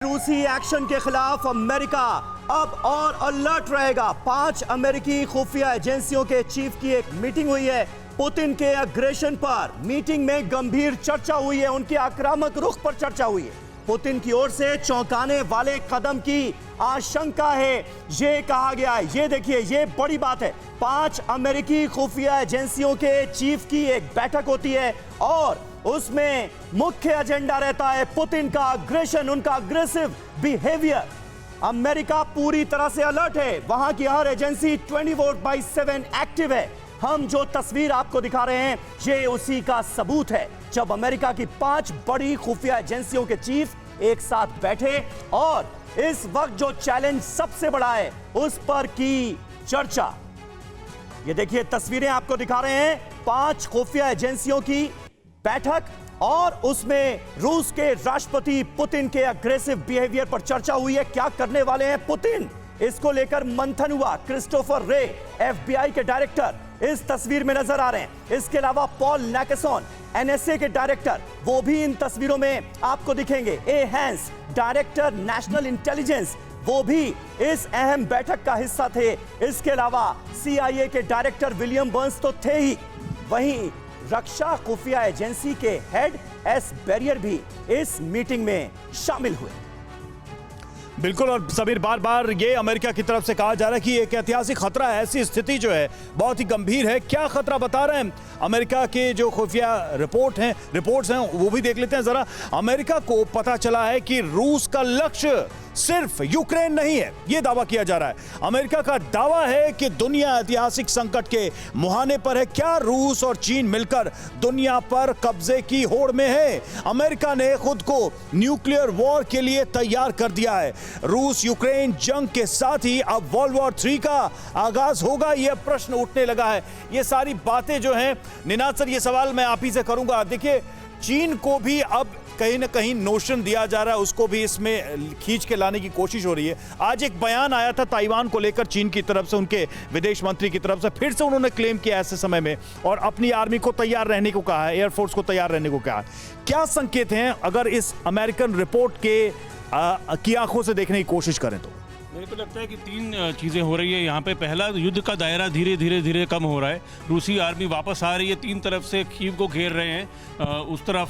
रूसी एक्शन के खिलाफ अमेरिका अब और अलर्ट रहेगा। 5 अमेरिकी खुफिया एजेंसियों के चीफ की एक मीटिंग हुई है पुतिन के अग्रेशन पर। मीटिंग में गंभीर चर्चा हुई है, उनके आक्रामक रुख पर चर्चा हुई है। पुतिन की ओर से चौंकाने वाले कदम की आशंका है, ये कहा गया है। ये देखिए, ये बड़ी बात है। 5 अमेरिकी खुफिया एजेंसियों के चीफ की एक बैठक होती है और उसमें मुख्य एजेंडा रहता है पुतिन का अग्रेशन, उनका अग्रेसिव बिहेवियर। अमेरिका पूरी तरह से अलर्ट है, वहां की हर एजेंसी 24/7 एक्टिव है। हम जो तस्वीर आपको दिखा रहे हैं ये उसी का सबूत है, जब अमेरिका की 5 बड़ी खुफिया एजेंसियों के चीफ एक साथ बैठे और इस वक्त जो चैलेंज सबसे बड़ा है उस पर की चर्चा। ये देखिए, तस्वीरें आपको दिखा रहे हैं 5 खुफिया एजेंसियों की बैठक और उसमें रूस के राष्ट्रपति पुतिन के अग्रेसिव बिहेवियर पर चर्चा हुई है। क्या करने वाले हैं पुतिन, इसको लेकर मंथन हुआ। क्रिस्टोफर रे, एफबीआई के डायरेक्टर, इस तस्वीर में नजर आ रहे हैं। इसके अलावा पॉल नाकेसॉन, एनएसए के डायरेक्टर, वो भी इन तस्वीरों में आपको दिखेंगे। ए हैंस, डायरेक्टर नेशनल इंटेलिजेंस, वो भी इस अहम बैठक का हिस्सा थे। इसके अलावा सीआईए के डायरेक्टर विलियम बर्न्स तो थे ही, वहीं रक्षा खुफिया एजेंसी के हेड एस बैरियर भी इस मीटिंग में शामिल हुए। बिल्कुल, और सबीर, बार बार ये अमेरिका की तरफ से कहा जा रहा है कि एक ऐतिहासिक खतरा है, ऐसी स्थिति जो है बहुत ही गंभीर है। क्या खतरा बता रहे हैं अमेरिका के जो खुफिया रिपोर्ट्स हैं वो भी देख लेते हैं जरा। अमेरिका को पता चला है कि रूस का लक्ष्य सिर्फ यूक्रेन नहीं है, यह दावा किया जा रहा है। अमेरिका का दावा है कि दुनिया ऐतिहासिक संकट के मुहाने पर है। क्या रूस और चीन मिलकर दुनिया पर कब्जे की होड़ में है? अमेरिका ने खुद को न्यूक्लियर वॉर के लिए तैयार कर दिया है। रूस यूक्रेन जंग के साथ ही अब वर्ल्ड वॉर 3 का आगाज होगा, यह प्रश्न उठने लगा है। ये सारी बातें जो हैं, निनाद सर, ये सवाल मैं आप ही से करूंगा। देखिए, चीन को भी अब कहीं ना कहीं नोशन दिया जा रहा है, उसको भी इसमें खींच के लाने की कोशिश हो रही है। आज एक बयान आया था ताइवान को लेकर चीन की तरफ से, उनके विदेश मंत्री की तरफ से। फिर से उन्होंने क्लेम किया ऐसे समय में और अपनी आर्मी को तैयार रहने को कहा है, एयरफोर्स को तैयार रहने को कहा है। क्या संकेत हैं अगर इस अमेरिकन रिपोर्ट की आंखों से देखने की कोशिश करें तो? मेरे को लगता है कि 3 चीज़ें हो रही है यहाँ पे। पहला, युद्ध का दायरा धीरे धीरे कम हो रहा है। रूसी आर्मी वापस आ रही है, 3 तरफ से कीव को घेर रहे हैं, उस तरफ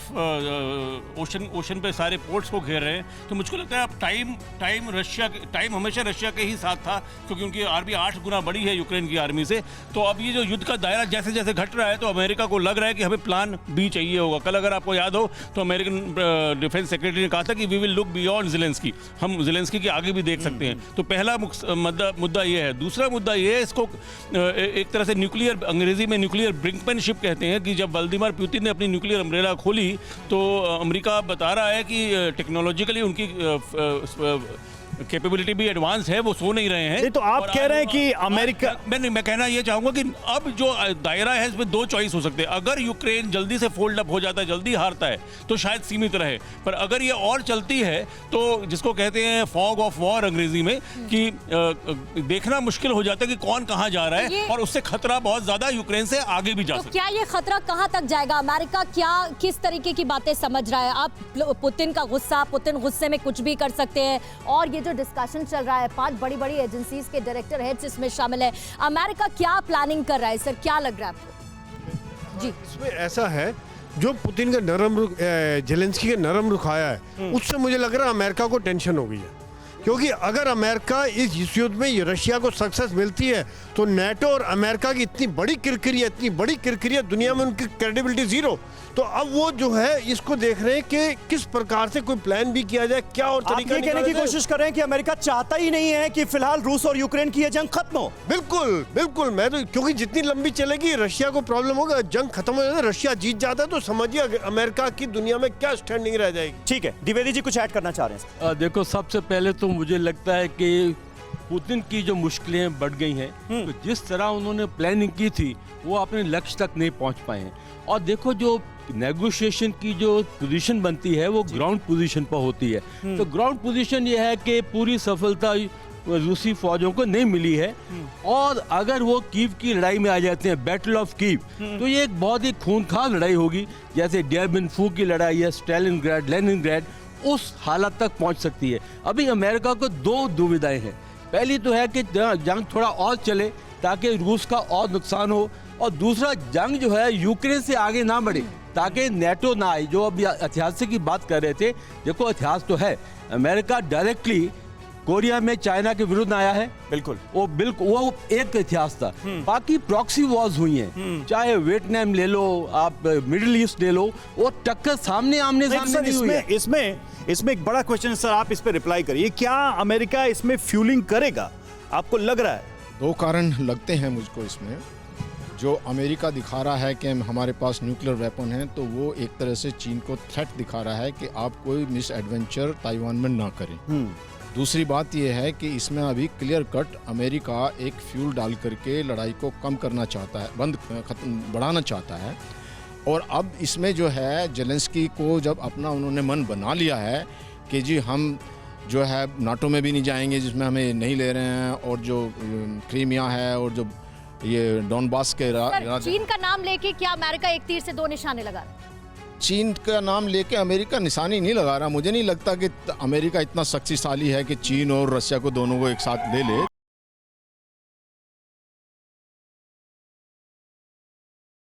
ओशन पे सारे पोर्ट्स को घेर रहे हैं। तो मुझको लगता है अब टाइम हमेशा रशिया के ही साथ था, क्योंकि उनकी आर्मी 8 गुना बड़ी है यूक्रेन की आर्मी से। तो अब ये जो युद्ध का दायरा जैसे जैसे घट रहा है तो अमेरिका को लग रहा है कि हमें प्लान बी चाहिए होगा। कल अगर आपको याद हो तो अमेरिकन डिफेंस सेक्रेटरी ने कहा था कि we will look beyond Zelensky, हम ज़ेलेंस्की के आगे भी देख सकते हैं। तो पहला मुद्दा ये है। दूसरा मुद्दा ये है, इसको एक तरह से न्यूक्लियर, अंग्रेजी में न्यूक्लियर ब्रिंकमैनशिप कहते हैं, कि जब व्लादिमीर पुतिन ने अपनी न्यूक्लियर अम्ब्रेला खोली तो अमेरिका बता रहा है कि टेक्नोलॉजिकली उनकी कैपेबिलिटी भी एडवांस है, वो सो नहीं रहे हैं। नहीं, तो आप कह रहे हैं कि अमेरिका, मैं कहना ये चाहूंगा कि अब जो दायरा है इसमें 2 चॉइस हो सकते हैं। अगर यूक्रेन जल्दी से फोल्ड अप हो जाता है, जल्दी हारता है, तो शायद सीमित रहे। पर अगर ये और चलती है तो जिसको कहते हैं फॉग ऑफ वॉर अंग्रेजी में, कि देखना मुश्किल हो जाता है कि कौन कहां जा रहा है, और उससे खतरा बहुत ज्यादा यूक्रेन से आगे भी जा सकता है। क्या ये खतरा कहां तक जाएगा? अमेरिका किस तरीके की बातें समझ रहा है? आप पुतिन का गुस्सा, पुतिन गुस्से में कुछ भी कर सकते हैं, और ये जो डिस्कशन चल रहा है 5 बड़ी एजेंसीज के डायरेक्टर हेड्स इसमें शामिल है। अमेरिका क्या प्लानिंग कर रहा है सर, क्या लग रहा है आपको? जी, इसमें ऐसा है, जो पुतिन का नरम रुख, ज़ेलेंस्की का नरम रुख आया है, उससे मुझे लग रहा है अमेरिका को टेंशन हो गई है। क्योंकि अगर अमेरिका इस युद्ध में रशिया को सक्सेस मिलती है तो नेटो और अमेरिका की इतनी बड़ी किरकिरी दुनिया में उनकी क्रेडिबिलिटी ज़ीरो। तो अब वो जो है इसको देख रहे हैं कि किस प्रकार से कोई प्लान भी किया जाए, क्या और तरीका आप ये कहने की कोशिश कर रहे हैं कि अमेरिका चाहता ही नहीं है कि फिलहाल रूस और यूक्रेन की ये जंग खत्म हो? बिल्कुल, मैं तो, क्योंकि जितनी लंबी चलेगी रशिया को प्रॉब्लम होगा, जंग खत्म हो जाता है, रशिया जीत जाता है, तो समझिए अमेरिका की दुनिया में क्या स्टैंडिंग रह जाएगी। ठीक है, द्विवेदी जी कुछ ऐड करना चाह रहे हैं? देखो, सबसे पहले तो मुझे लगता है कि पुतिन की जो मुश्किलें बढ़ गई हैं, तो जिस तरह उन्होंने प्लानिंग की थी वो अपने लक्ष्य तक नहीं पहुंच पाए हैं। और देखो, जो नेगोशिएशन की जो पोजीशन बनती है वो ग्राउंड पोजीशन पर होती है। तो ग्राउंड पोजीशन ये है कि पूरी सफलता रूसी फौजों को नहीं मिली है, और अगर वो कीव की लड़ाई में आ जाते हैं, बैटल ऑफ कीव, तो ये एक बहुत ही खूंखार लड़ाई होगी, जैसे डेरबेन फू की लड़ाई है, स्टालिनग्राड, लेनिनग्राड, उस हालत तक पहुंच सकती है। अभी अमेरिका को दो दुविधाएं हैं। पहली तो है कि जंग थोड़ा और चले ताकि रूस का और नुकसान हो, और दूसरा जंग जो है यूक्रेन से आगे ना बढ़े ताकि नेटो ना आए। जो अभी ऐतिहासिक की बात कर रहे थे, देखो इतिहास तो है, अमेरिका डायरेक्टली कोरिया में चाइना के विरुद्ध आया है, बिल्कुल वो एक इतिहास था। बाकी प्रॉक्सी वॉर्स हुई हैं, चाहे वियतनाम ले लो, आप मिडिल ईस्ट ले लो, वो टक्कर सामने आमने सामने नहीं हुई है। इसमें एक बड़ा क्वेश्चन है सर, आप इस पे रिप्लाई करिए। क्या अमेरिका इसमें फ्यूलिंग करेगा, आपको लग रहा है? दो कारण लगते हैं मुझको इसमें। जो अमेरिका दिखा रहा है कि हमारे पास न्यूक्लियर वेपन है, तो वो एक तरह से चीन को थ्रेट दिखा रहा है कि आप कोई मिस एडवेंचर ताइवान में ना करें। दूसरी बात यह है कि इसमें अभी क्लियर कट अमेरिका एक फ्यूल डाल करके लड़ाई को कम करना चाहता है, बढ़ाना चाहता है। और अब इसमें जो है जेलेंस्की को जब अपना उन्होंने मन बना लिया है कि जी हम जो है नाटो में भी नहीं जाएंगे जिसमें हमें नहीं ले रहे हैं, और जो क्रीमिया है और जो ये डॉनबास के चीन का नाम लेके क्या अमेरिका एक तीर से दो निशाने लगा रहा है? चीन का नाम लेके अमेरिका निशानी नहीं लगा रहा। मुझे नहीं लगता कि अमेरिका इतना शक्तिशाली है कि चीन और रशिया को दोनों को एक साथ ले ले।